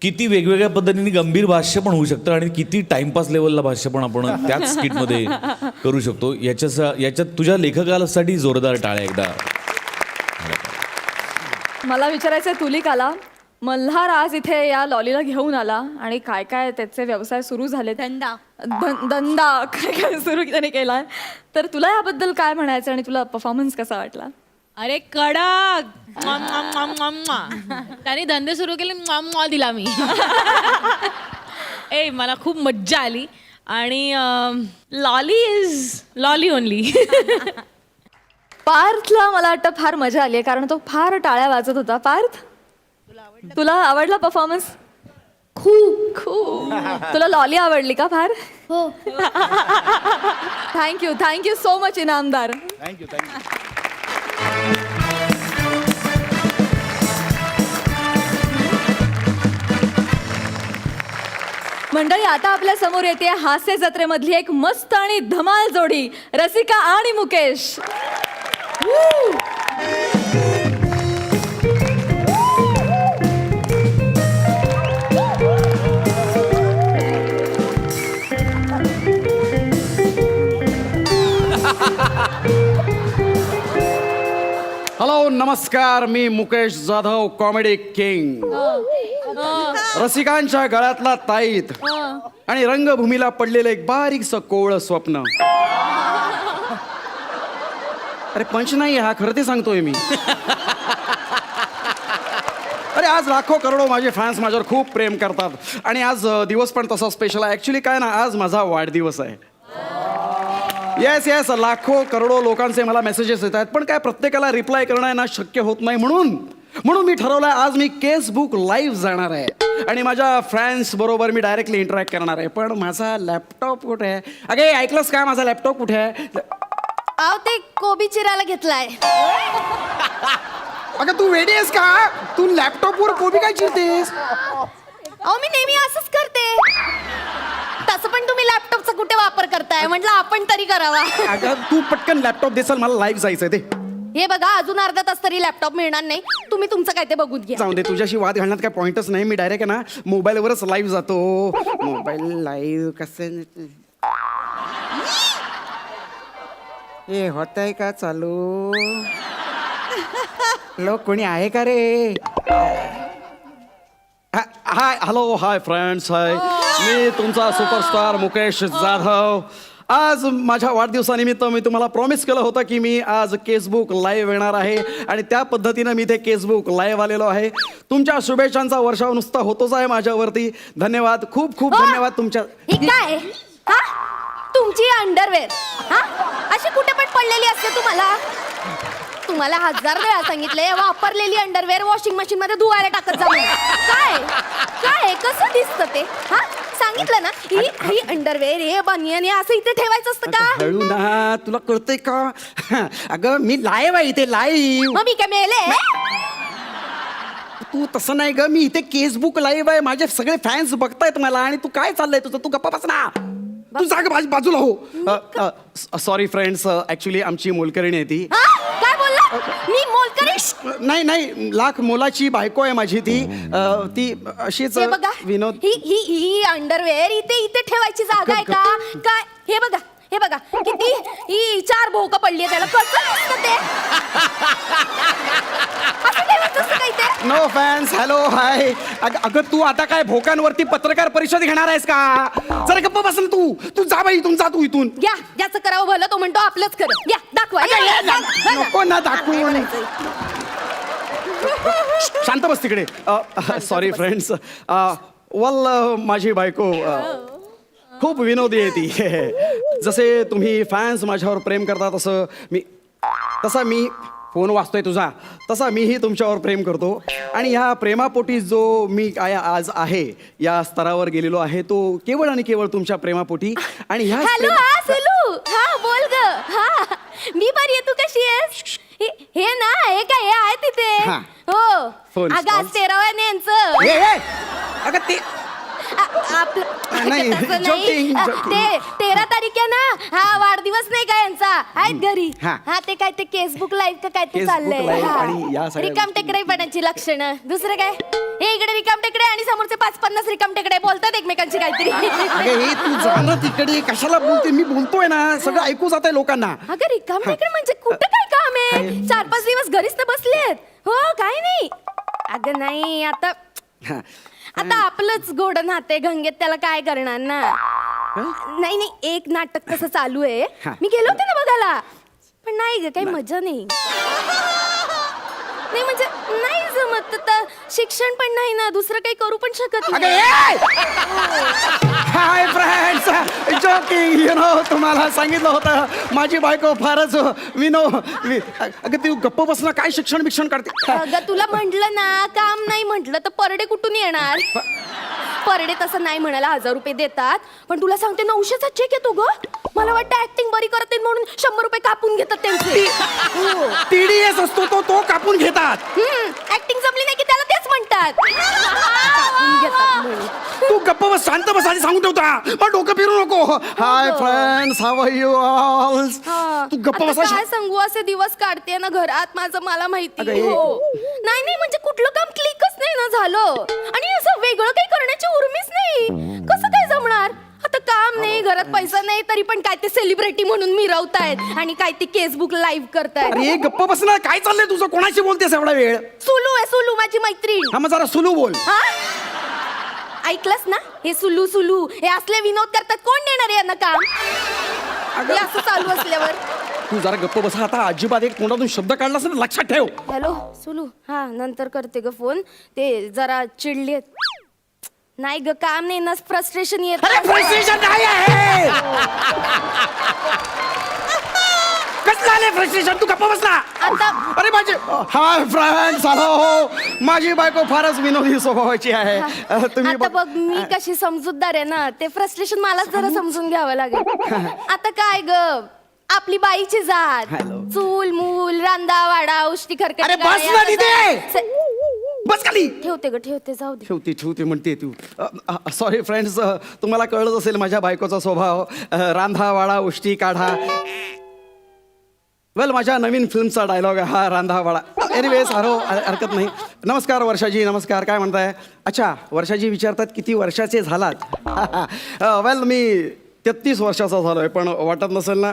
किती वेगवेगळ्या पद्धतीने गंभीर भाष्य पण होऊ शकतं आणि किती टाइमपास लेवलला भाष्य पण आपण त्याच स्किटमध्ये करू शकतो. याच्यात तुझ्या लेखकासाठी जोरदार टाळ्या एकदा. मला विचारायचं आहे तुलिकाला, मल्हार आज इथे या लॉलीला घेऊन आला आणि काय काय त्याचे व्यवसाय सुरू झाले, धंदा काय काय सुरू त्याने केलाय, तर तुला याबद्दल काय म्हणायचं आणि तुला परफॉर्मन्स कसा वाटला? अरे कडक त्याने धंदे सुरू केले, दिला मी. ए मला खूप मज्जा आली आणि लॉली इज लॉली ओनली. पार्थला मला वाटतं फार मजा आली कारण तो फार टाळ्या वाजत होता. पार्थ, तुला आवडला परफॉर्मन्स? खूप खूप. तुला लॉली आवडली का फार? हो. Thank you so much Inamdar. Thank you. मंडळी, आता आपल्या समोर येते हास्य जत्रेमधली एक मस्त आणि धमाल जोडी, रसिका आणि मुकेश. हॅलो नमस्कार, मी मुकेश जाधव, कॉमेडी किंग. रसिकांच्या गळ्यातला ताईत आणि रंगभूमीला पडलेलं एक बारीकसं कोवळं स्वप्न. अरे पंच नाही हा, खरं ते सांगतोय मी. अरे आज लाखो करोडो माझे फॅन्स माझ्यावर खूप प्रेम करतात आणि आज दिवस पण तसा स्पेशल आहे. ॲक्च्युली काय ना, आज माझा वाढदिवस आहे. येस लाखो करोडो लोकांचे मला मेसेजेस येत आहेत, पण काय प्रत्येकाला रिप्लाय करणं ना शक्य होत नाही. म्हणून मी ठरवलंय आज मी केसबुक लाईव्ह जाणार आहे आणि माझ्या फॅन्स बरोबर मी डायरेक्टली इंटरॅक्ट करणार आहे. पण माझा लॅपटॉप कुठे आहे? अगे ऐकलंस का, माझा लॅपटॉप कुठे आहे? अहो ते कोबी चिरायला घेतलाय. अगं तू वेडी आहेस का? तू लॅपटॉपवर कोबी काय चिरतेस? अहो मी नेहमी असंच करते. तसं पण तुम्ही लॅपटॉपचा कुठे वापर करताय, म्हटलं आपण तरी करावा. अगं तू पटकन लॅपटॉप देसाल, मला लाईव्ह जायचंय. ते हे बघा, अजून अर्धा तास तरी लॅपटॉप मिळणार नाही. तुम्ही तुमचं काय ते बघून घ्या. जाऊन दे, तुझ्याशी वाद घालण्यात काय पॉइंटच नाही. मी डायरेक्ट आहे ना मोबाईलवरच लाईव्ह जातो. मोबाईल लाईव्ह कसं हे होत आहे का चालू? लोक कोणी आहे का रे? हाय हॅलो हाय फ्रेंड्स, हाय मी तुमचा सुपरस्टार मुकेश जाधव. आज माझ्या वाढदिवसानिमित्त मी तुम्हाला प्रॉमिस केलं होतं की मी आज केसबुक लाईव्ह येणार आहे आणि त्या पद्धतीनं मी ते केसबुक लाईव्ह आलेलो आहे. तुमच्या शुभेच्छांचा वर्षाव नुसता होतोच आहे माझ्यावरती. धन्यवाद, खूप खूप धन्यवाद तुमच्या. हे काय हा? तुमची अंडरवेअर हा अशी कुठे पण पडलेली असते तुम्हाला 1000 वेळा सांगितले, वापरलेली अंडरवेअर वॉशिंग मशीन मध्ये धुवायला टाकत जा म्हणून. काय कसं दिसतं ते? हा सांगितलं ना, ही अंडरवेअर हे बनियन हे असं इथे ठेवायचं असतं का? हळू ना, तुला कळतंय का? अगं मी लाईव्ह आहे इथे, लाईव्ह. मग मी काय मेले? तू तसं नाही ग, मी इथे केसबुक लाईव्ह आहे. माझे सगळे फॅन्स बघतायत मला आणि तू काय चाललंय तुझं? तू गप्पा बस ना, तू जाग बाजूला हो. सॉरी फ्रेंड्स, ऍक्च्युली आमची मोलकरीण आहे ती. काय बोलला? मी मोलकरीण? नाही लाख मोलाची बायको आहे माझी ती. ती अशीच हे बघा, विनोद. ही अंडरवेअर इथे ठेवायची जागा आहे का? काय हे बघा किती ही 4 भोक पडली आहे त्याला. कसं दिसतं ते? असं ठेवायचं असतं का इथे? No fans, hello hi. अगं तू आता काय भोकांवरती पत्रकार परिषद घेणार आहेस का? जरा गप्प बस ना तू जा बाई, इथून जा तू इथून. या ज्याचं करावं भलं तो म्हणतो आपलंच खरं. या दाखवा. नको ना दाखवू. शांत बस तिकडे. Sorry friends. माझी बायको खूप विनोदी आहे ती. जसे तुम्ही फॅन्स माझ्यावर प्रेम करता तसा मी फोन वाचतोय तुझा, तसा मीही तुमच्यावर प्रेम करतो. आणि ह्या प्रेमापोटी जो मी आज आहे, या स्तरावर गेलेलो आहे, तो केवळ आणि केवळ तुमच्या प्रेमापोटी. आणि ह्या हॅलो हा सोलू, हा बोल ग. हा मी बरी आहे, तू कशी आहेस? हे ना, हे काय हे आहे तिथे? हा. हो फोन अगं आज 13 यांचं अगं ते आपलं नाही, तसं joking, नाही. joking. ते 13 तारीख आहे ना, हा वाढदिवस नाही का यांचा, आहेत घरी. हा. हा ते काय ते फेसबुक लाईव्ह का काय ते Facebook चाललंय. live हा. आणि या सगळ्या रिकाम टेकडेपणाची लक्षणं, दुसरं काय. हे इकडे रिकाम टेकडे आणि समोरचे 5-50 रिकाम टेकडे बोलतात एकमेकांची काहीतरी. अगं हे तू जाणं तिकडे कशाला बोलते, मी बोलतोय ना, सगळं ऐकू जात आहे लोकांना. अगं रिकाम टेकडे म्हणजे कुठं काय काम आहे? 4-5 दिवस घरीच तर बसलेत. हो काय नाही. अगं नाही आता हा. आता आपलंच गोड नाते गंगेत, त्याला काय करणार ना. नाही नाही, एक नाटक कसं चालू आहे, हा. मी गेलो होते ना बघायला, पण नाही ग काही मजा नाही. नाही म्हणजे नाही जमत, तर शिक्षण पण नाही ना, दुसरं काही करू पण शकत नाही. Hi friends, joking, you know, तुम्हाला सांगितलं होतं माझी बायको फारच अगं ती गप्प बसणं, काय शिक्षण बिक्षण करते. अगं तुला म्हंटल ना, काम नाही म्हंटल तर परडे कुठून येणार. परडे तसं नाही म्हणायला 1000 रुपये देतात, पण तुला सांगते 900चा चेक येतो ग. मला वाटतं ऍक्टिंग बरी करते म्हणून 100 रुपये कापून घेतात त्यांचे. TDS असतो तो कापून घेतात. ऍक्टिंग जमली नाही की त्याला तेच म्हणतात. कापून घेतात म्हणून. तू गप्प बस, शांत बस आणि सांगून ठेवता, मग डोकं फिरू नको. Hi friends, how are you all. हा. तू गप्प आता बसा. काय सांगू, असे दिवस काढते ना घरात माझं, मला माहिती. अगं हे- हो नाही नाही म्हणजे कुठलं काम क्लिकच नाही ना झालं, आणि असं वेगळं काही करण्याची उर्मीच नाही. कसं काय जमणार. आता काम नाही, घरात पैसा नाही, तरी पण काय ते सेलिब्रिटी म्हणून मिरवतायत आणि काय ते फेसबुक लाईव्ह करतायत. अरे गप्प बस ना, काय चाललंय तुझं, कोणाशी बोलतेस एवढा वेळ. सुलू आहे, सुलू माझी मैत्रीण. हा मग जरा सुलू बोल. हा? ऐकलंस ना, हे सुलू सुलू हे असले विनोद करतात, कोण देणार यांना काम. हे असं चालू असल्यावर. तू जरा गप्प बसा आता, अजिबात एक तोंडातून शब्द काढलास ना, लक्षात ठेव. हॅलो सुलू, हा नंतर करते ग फोन, ते जरा चिडलेत. नाही ग काम नाही ना, फ्रस्ट्रेशन येत. अरे फ्रस्ट्रेशन नाही आहे. कसलं आलंय फ्रस्ट्रेशन, तू गप्प बस ना. आता अरे माझे हाय फ्रेंड्स, हॅलो, माझी बायको फारच विनोदी स्वभावाची आहे. तुम्ही आता बघ मी कशी समजूतदार आहे ना, ते फ्रस्ट्रेशन मलाच जरा समजून घ्यावं लागेल. आता काय ग, आपली बाईची जात, चूल मूल रांदा वाडा उष्टी खरकट. अरे बस ना तिथे. बस खाली. ठेवते ग ठेवते, जाऊ दे. ठेवते म्हणते तू. सॉरी फ्रेंड्स, तुम्हाला कळत असेल माझ्या बायकोचा स्वभाव, रांधा वाडा उष्टी काढा. वेल माझ्या नवीन फिल्मचा डायलॉग आहे हा, रांधा वाडा. एनिवेज हरकत नाही. नमस्कार वर्षाजी, नमस्कार, काय म्हणताय. अच्छा, वर्षाजी विचारतात किती वर्षाचे झालात. वेल मी 33 वर्षाचा झालोय, पण वाटत नसेल ना.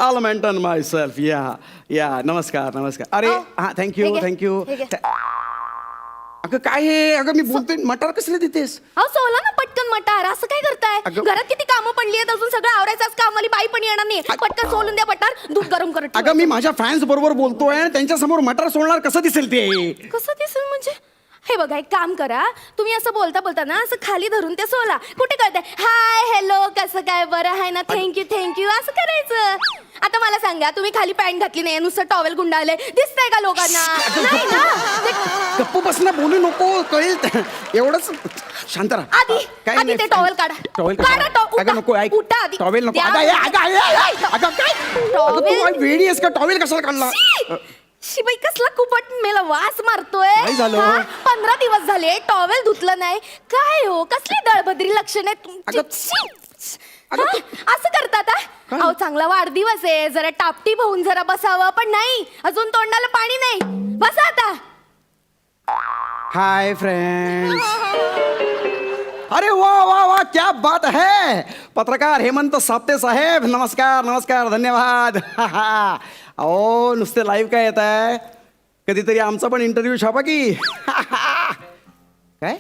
आल मेंटेन माय सेल्फ. या नमस्कार नमस्कार. अरे हां, थँक्यू हे घे, थँक्यू. हे घे. अगं काय हे, अगं मी बोलतोय, मटार कसले देतेस. अहो सोला ना पटकन मटार, असं काय करताय. अगं- घरात किती कामं पडली आहेत, अजून सगळं आवरायचं, आज कामवाली बाई पण येणार नाही. पटकन सोलून द्या मटार, दूध गरम करत अगं मी माझ्या फॅन्स बरोबर बोलतोय, त्यांच्या समोर मटार सोडणार कसं दिसेल ते. कसं दिसेल म्हणजे. हे बघा एक काम करा, तुम्ही असं बोलता बोलता ना असं खाली धरून ते सोला. कुठे कळतंय हाय हॅलो कसं काय बरं आहे ना, थँक्यू असं करायचं. आता मला सांगा, तुम्ही खाली पॅन्ट घातली नाही, नुसतं टॉवेल गुंडाळलंय, दिसतंय का लोकांना. नाही ना. गप्प बसणं, बोलू नको, कळेल एवढंच. शांत राहा. आधी ते टॉवेल काढा. टॉवेल काढा अगं नको, ऐक. उठा आधी. टॉवेल नको. द्या. अगं काय अगं तू काय वेडी आहेस का, टॉवेल कशाला काढला. शिबाई कसला कुपट मेला वास मारतोय. काय झालं? 15 दिवस झाले टॉवेल धुतलं नाही. काय हो कसली दळभद्री लक्षण आहे तुमची. अगं- छी. अगं हा? असं करतात हा? अहो चांगला वाढदिवस आहे, जरा टापटीप होऊन जरा बसावं, पण नाही, अजून तोंडाला पाणी नाही. बसा आता. Hi friends. अरे वा वा वा, क्या बात है. पत्रकार हेमंत साप्ते साहेब, नमस्कार नमस्कार, धन्यवाद. अहो नुसते लाईव्ह काय येत आहे, कधीतरी आमचा पण इंटरव्ह्यू छापा की. काय,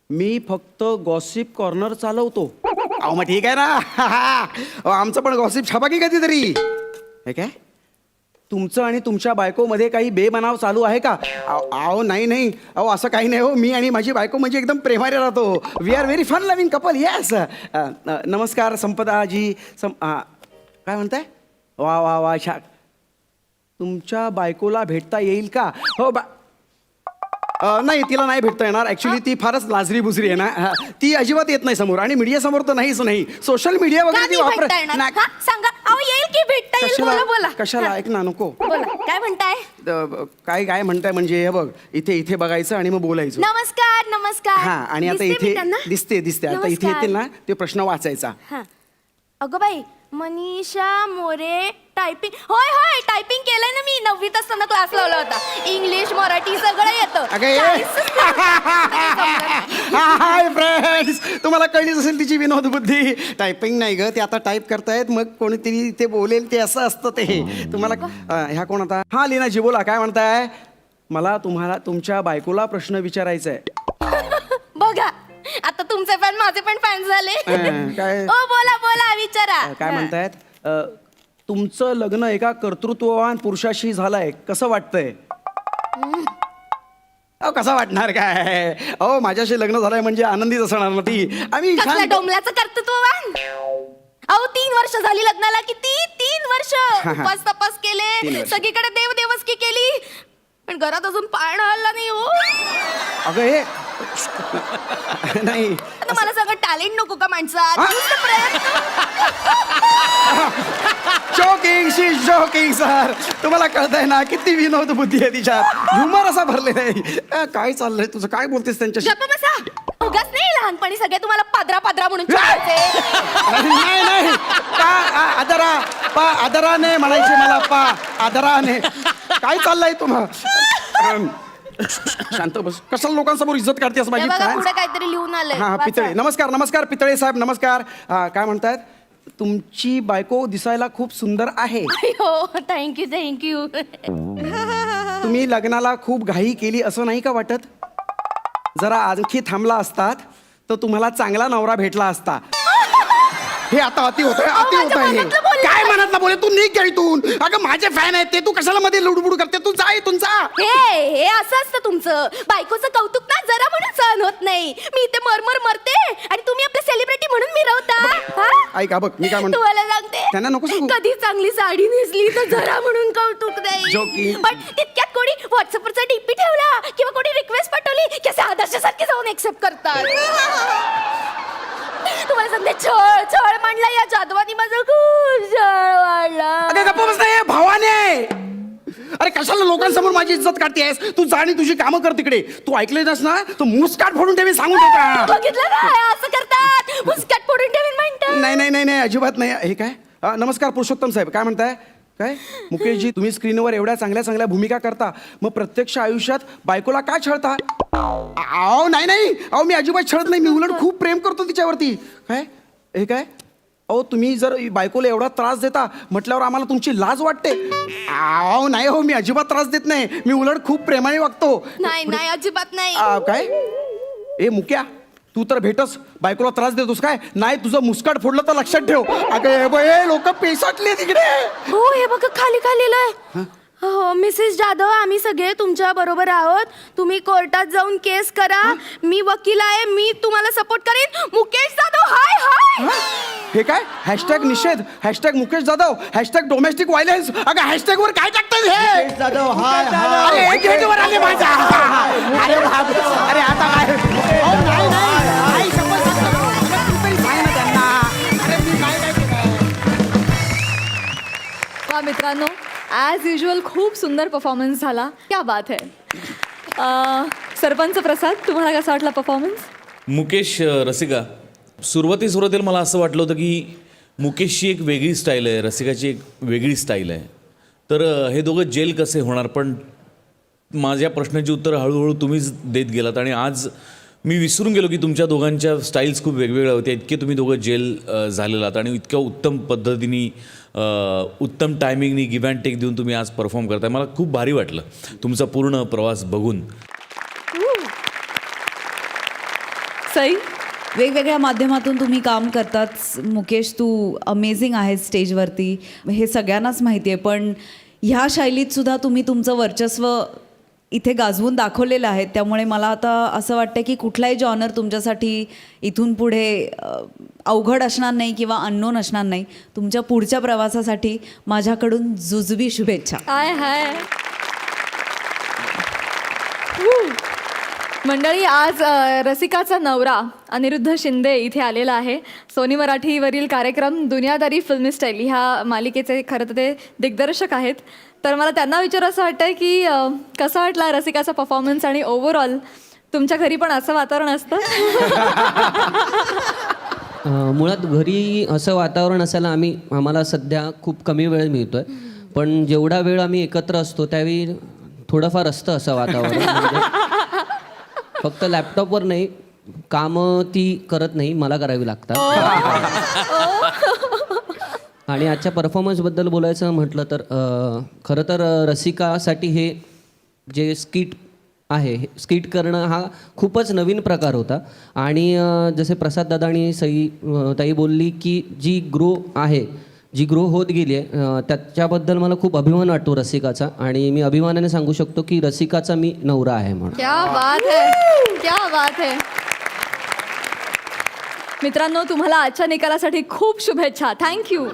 मी फक्त गॉसिप कॉर्नर चालवतो. अहो मग ठीक आहे ना. अहो, आमचं पण गॉसिप छापा की कधीतरी. हे काय, तुमचं आणि तुमच्या बायकोमध्ये काही बेबनाव चालू आहे का. अहो नाही अहो असं काही नाही हो, मी आणि माझी बायको म्हणजे एकदम प्रेमाने राहतो. We are very fun loving couple. Yes. नमस्कार संपदाजी. काय म्हणताय. वा वा वा, तुमच्या बायकोला भेटता येईल का. हो नाही तिला नाही भेटता येणार ऍक्च्युली ती फारच लाजरी बुजरी आहे ना हा, ती अजिबात येत नाही समोर आणि मीडिया समोर तर नाहीच नाही सोशल मीडिया का वगैरे ती नाही वापर भेटता येणार? नाही. हा, सांगा अहो येईल की भेटता येईल बोला बोला कशाला ऐक ना नको बोला काय म्हणताय काय काय म्हणताय म्हणजे हे बघ इथे इथे बघायचं आणि मग बोलायचं नमस्कार नमस्कार हा आणि आता दिसते मी इथे त्यांना? दिसते आता इथे नमस्कार. येतील ना ते प्रश्न वाचायचा हा. अगं बाई मनीषा मोरे टायपिंग होय होय टायपिंग केलंय ना मी 9वीत असताना क्लास लावला होता इंग्लिश मराठी सगळं येतं अगं ये. हाय फ्रेंड्स तुम्हाला कळलीच असेल तिची विनोद बुद्धी टायपिंग नाही ग ते आता टाईप करतायत मग कोणीतरी ते बोलेल ते असं असतं ते तुम्हाला ह्या कोण आता हा लीनाजी बोला काय म्हणताय मला तुम्हाला तुमच्या बायकोला प्रश्न विचारायचा आहे बघा आता तुमचे फॅन माझे पण फॅन झाले काय? ओ बोला बोला विचारा काय म्हणतायत तुमचं लग्न एका कर्तृत्ववान पुरुषाशी झालंय कसं वाटतंय अहो कसं वाटणार काय अहो माझ्याशी लग्न झालंय म्हणजे आनंदीच असणार ना ती आम्ही कसल्या छान डोंबल्याचं कर्तृत्ववान अहो 3 वर्ष झाली लग्नाला किती 3 वर्ष उपास तपास 3 केले वर्ष. सगळीकडे देवदेवस्की केली पण घरात अजून पाळणा हल्ला नाही हो अगं हे नाही आता मला सगळं टॅलेंट नको का माणसात हा? नुसतं प्रयत्न. शॉकिंग शी शॉकिंग सर तुम्हाला कळतंय ना किती विनोद बुद्धी आहे तिच्यात ह्युमर असा भरलेला आहे काय चाललंय तुझं काय बोलतेस त्यांच्याशी गप्प बसा उगाच नाही लहानपणी सगळे तुम्हाला पादरा पादरा म्हणून चिडायचे. नाही नाही आदरा आदराने म्हणायचे मला आदराने काय चाललंय तुम्हाला शांत बस कशाला लोकांसमोर इज्जत काढतेस हे माझी बघा काय पुढे काहीतरी लिहून आलंय हा वाचा. पितळे नमस्कार पितळे साहेब नमस्कार काय म्हणतायत तुमची बायको दिसायला खूप सुंदर आहे अयो थँक्यू तुम्ही लग्नाला खूप घाई केली असं नाही का वाटत जरा आणखी थांबला असतात तर तुम्हाला चांगला नवरा भेटला असता हे आता अति होतंय अति होत आहे मनातलं बोलले. काय मनातलं बोले तू निघ इथून अगं माझे फॅन आहेत ते तू कशाला मध्ये लुडबुड करते तू जा इथून जा हे असं असतं तुमचं बायकोचं कौतुक ना जरा म्हणून सहन होत नाही मी इथे मरते आणि तुम्ही आपल्या सेलिब्रिटी म्हणून मिरवता हा? ऐका बघ मी काय म्हणतो तुम्हाला सांगते त्यांना नको सांगू. कधी चांगली साडी नेसली तर जरा म्हणून कौतुक नाही Joking. पण तितक्यात कोणी व्हॉट्सअपवरचा डीपी ठेवला किंवा कोणी रिक्वेस्ट पाठवली की असे आदर्शासारखे जाऊन एक्सेप्ट करतात तुम्हाला सांगते छळ मांडला या जादवानी माझं खूप छळ वाढला अगं गप्प बस नाही भावाने अरे कशाला लोकांसमोर माझी इज्जत काढतेस तू जा आणि तुझी कामं कर तिकडे तू ऐकले नास ना तू मुस्काट फोडून ठेवी सांगून ठेवता बघितलं ना असं करतात मुस्काट फोडून ठेवीन म्हणतात नाही अजिबात नाही हे काय नमस्कार पुरुषोत्तम साहेब काय म्हणताय काय मुकेशजी तुम्ही स्क्रीनवर एवढ्या चांगल्या चांगल्या भूमिका करता मग प्रत्यक्ष आयुष्यात बायकोला का छळता अहो नाही अहो मी अजिबात छळत नाही मी उलट खूप प्रेम करतो तिच्यावरती काय हे काय अहो तुम्ही जर बायकोला एवढा त्रास देता म्हटल्यावर आम्हाला तुमची लाज वाटते अहो नाही हो मी अजिबात त्रास देत नाही मी उलट खूप प्रेमाने वागतो नाही अजिबात नाही काय ए मुक्या तू तर भेटस बायकोला त्रास देतोस काय नाही तुझं मुस्काट फोडलं तर लक्षात ठेव अगं लोक पेसाटले तिकडे हो हे बघा खाली लिहिलंय हो मिसेस जाधव आम्ही सगळे तुमच्या बरोबर आहोत तुम्ही कोर्टात जाऊन केस करा मी वकील आहे मी तुम्हाला सपोर्ट करेन मुकेश जाधव हाय हे काय हॅशटॅग निषेध hashtag Mukesh Jadhav hashtag domestic violence अगं हॅशटॅग वर काय टाकतात हे जाधव हाय अरे हे गेटवर आले माझ्या अरे बाप अरे आता काय अहो, नाही, शपथ सांगतो. तू तरी सांग ना त्यांना. अरे मी काय केलं? वा मित्रांनो ॲज युजल खूप सुंदर परफॉर्मन्स झाला क्या बात है सरपंच प्रसाद तुम्हाला कसा वाटला परफॉर्मन्स मुकेश रसिका सुरुवातीला मला असं वाटलं होतं की मुकेशची एक वेगळी स्टाईल आहे रसिकाची एक वेगळी स्टाईल आहे तर हे दोघं जेल कसे होणार पण माझ्या प्रश्नाची उत्तरं हळूहळू तुम्हीच देत गेलात आणि आज मी विसरून गेलो की तुमच्या दोघांच्या स्टाईल्स खूप वेगवेगळ्या होत्या इतके तुम्ही दोघं जेल झालेलात आणि इतक्या उत्तम पद्धतीने उत्तम टायमिंगनी गिव्ह अँड टेक देऊन तुम्ही आज परफॉर्म करताय मला खूप भारी वाटलं तुमचा पूर्ण प्रवास बघून सई वेगवेगळ्या माध्यमातून तुम्ही काम करतात मुकेश तू अमेझिंग आहेस स्टेजवरती हे सगळ्यांनाच माहिती आहे पण ह्या शैलीत सुद्धा तुम्ही तुमचं वर्चस्व इथे गाजवून दाखवलेलं आहे त्यामुळे मला आता असं वाटतं की कुठलाही जॉनर तुमच्यासाठी इथून पुढे अवघड असणार नाही किंवा अननोन असणार नाही तुमच्या पुढच्या प्रवासासाठी माझ्याकडून जुजबी शुभेच्छा हाय मंडळी, आज रसिकाचा नवरा अनिरुद्ध शिंदे इथे आलेला आहे. सोनी मराठीवरील कार्यक्रम दुनियादारी फिल्मी स्टाईल ह्या मालिकेचे खरं तर ते दिग्दर्शक आहेत. तर मला त्यांना विचार असं वाटतंय की कसा वाटला रसिकाचा परफॉर्मन्स आणि ओव्हरऑल तुमच्या घरी पण असं वातावरण असतं? मुळात घरी असं वातावरण असायला आम्हाला सध्या खूप कमी वेळ मिळतोय, पण जेवढा वेळ आम्ही एकत्र असतो त्यावेळी थोडंफार असतं असं वातावरण. म्हणजे फक्त लॅपटॉपवर नाही, कामं ती करत नाही, मला करावी लागतात. आणि आजच्या परफॉर्मन्सबद्दल बोलायचं म्हटलं तर खरं तर रसिकासाठी हे जे स्किट आहे, स्किट करणं हा खूपच नवीन प्रकार होता. आणि जसे प्रसाद दादा आणि सई ताई बोलली की जी ग्रो होत गेली आहे, त्याच्याबद्दल मला खूप अभिमान वाटतो रसिकाचा. आणि मी अभिमानाने सांगू शकतो की रसिकाचा मी नवरा आहे म्हणून. क्या बात है, क्या बात है. मित्रांनो, तुम्हाला आजच्या निकालासाठी खूप शुभेच्छा. थँक्यू.